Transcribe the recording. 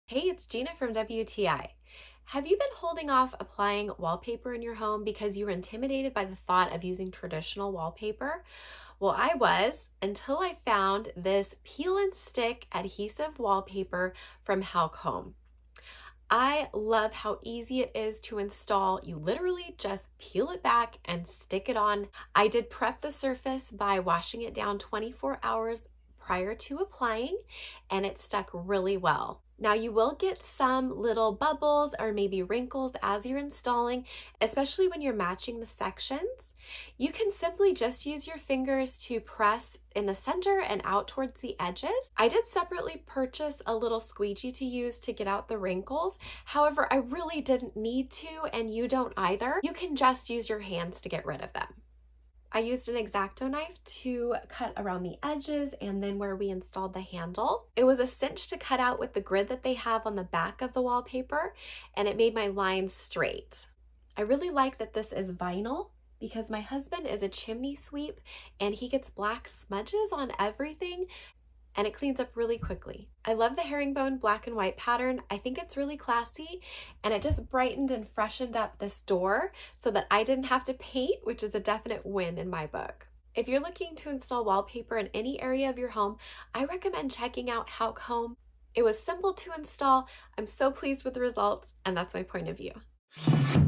Hey, it's Gina from WTI. Have you been holding off applying wallpaper in your home because you were intimidated by the thought of using traditional wallpaper? Well, I was until I found this peel and stick adhesive wallpaper from HAOKHOME. I love how easy it is to install. You literally just peel it back and stick it on. I did prep the surface by washing it down 24 hours prior to applying, and it stuck really well. Now you will get some little bubbles or maybe wrinkles as you're installing, especially when you're matching the sections. You can simply just use your fingers to press in the center and out towards the edges. I did separately purchase a little squeegee to use to get out the wrinkles. However, I really didn't need to, and you don't either. You can just use your hands to get rid of them. I used an X-Acto knife to cut around the edges and then where we installed the handle. It was a cinch to cut out with the grid that they have on the back of the wallpaper, and it made my lines straight. I really like that this is vinyl because my husband is a chimney sweep and he gets black smudges on everything, and it cleans up really quickly. I love the herringbone black and white pattern. I think it's really classy, and it just brightened and freshened up this door so that I didn't have to paint, which is a definite win in my book. If you're looking to install wallpaper in any area of your home, I recommend checking out HAOKHOME. It was simple to install. I'm so pleased with the results, and that's my point of view.